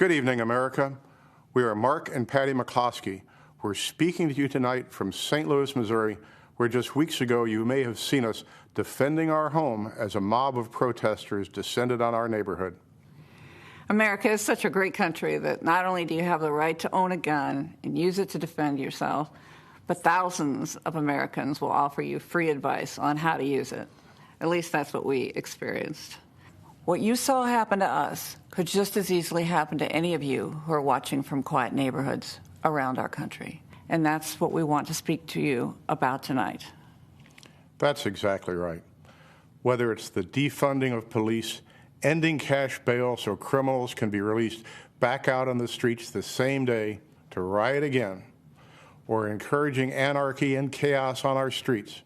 Good evening, America. We are Mark and Patty McCloskey. We're speaking to you tonight from St. Louis, Missouri, where just weeks ago you may have seen us defending our home as a mob of protesters descended on our neighborhood. America is such a great country that not only do you have the right to own a gun and use it to defend yourself, but thousands of Americans will offer you free advice on how to use it. At least that's what we experienced. What you saw happen to us could just as easily happen to any of you who are watching from quiet neighborhoods around our country. And that's what we want to speak to you about tonight. That's exactly right. Whether it's the defunding of police, ending cash bail so criminals can be released back out on the streets the same day to riot again, or encouraging anarchy and chaos on our streets,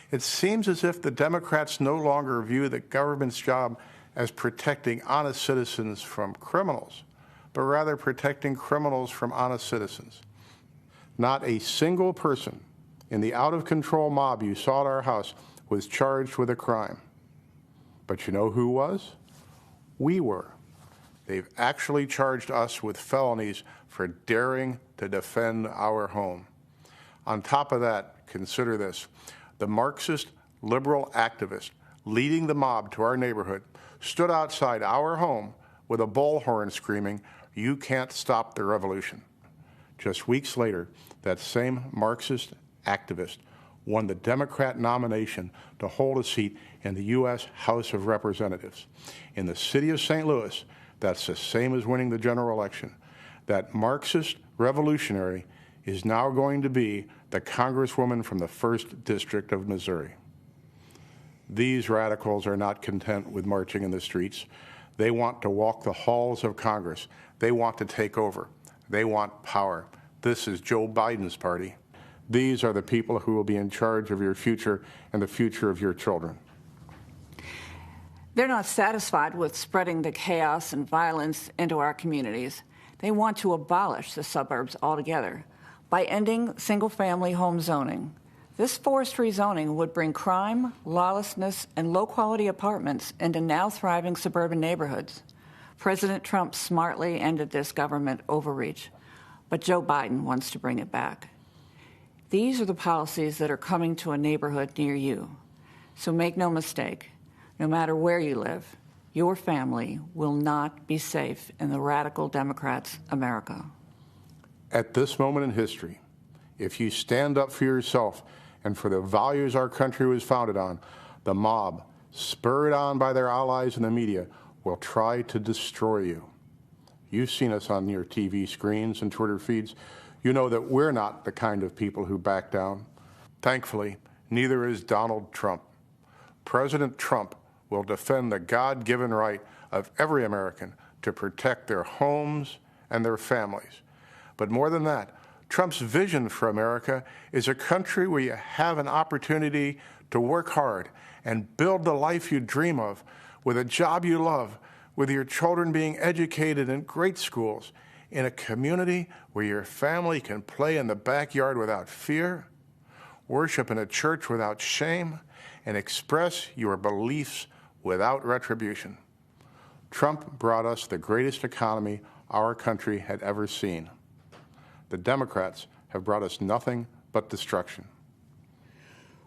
it seems as if the Democrats no longer view the government's job as protecting honest citizens from criminals, but rather protecting criminals from honest citizens. Not a single person in the out-of-control mob you saw at our house was charged with a crime. But you know who was? We were. They've actually charged us with felonies for daring to defend our home. On top of that, consider this. The Marxist liberal activist leading the mob to our neighborhood stood outside our home with a bullhorn screaming, "You can't stop the revolution." Just weeks later, that same Marxist activist won the Democrat nomination to hold a seat in the U.S. House of Representatives. In the city of St. Louis, that's the same as winning the general election. That Marxist revolutionary is now going to be the Congresswoman from the 1st District of Missouri. These radicals are not content with marching in the streets. They want to walk the halls of Congress. They want to take over. They want power. This is Joe Biden's party. These are the people who will be in charge of your future and the future of your children. They're not satisfied with spreading the chaos and violence into our communities. They want to abolish the suburbs altogether by ending single-family home zoning. This forced rezoning would bring crime, lawlessness, and low-quality apartments into now thriving suburban neighborhoods. President Trump smartly ended this government overreach, but Joe Biden wants to bring it back. These are the policies that are coming to a neighborhood near you. So make no mistake, no matter where you live, your family will not be safe in the radical Democrats' America. At this moment in history, if you stand up for yourself and for the values our country was founded on, the mob, spurred on by their allies in the media, will try to destroy you. You've seen us on your TV screens and Twitter feeds. You know that we're not the kind of people who back down. Thankfully, neither is Donald Trump. President Trump will defend the God-given right of every American to protect their homes and their families. But more than that, Trump's vision for America is a country where you have an opportunity to work hard and build the life you dream of, with a job you love, with your children being educated in great schools, in a community where your family can play in the backyard without fear, worship in a church without shame, and express your beliefs without retribution. Trump brought us the greatest economy our country had ever seen. The Democrats have brought us nothing but destruction.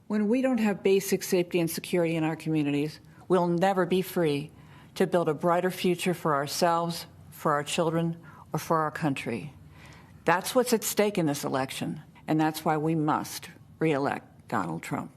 When we don't have basic safety and security in our communities, we'll never be free to build a brighter future for ourselves, for our children, or for our country. That's what's at stake in this election, and that's why we must re-elect Donald Trump.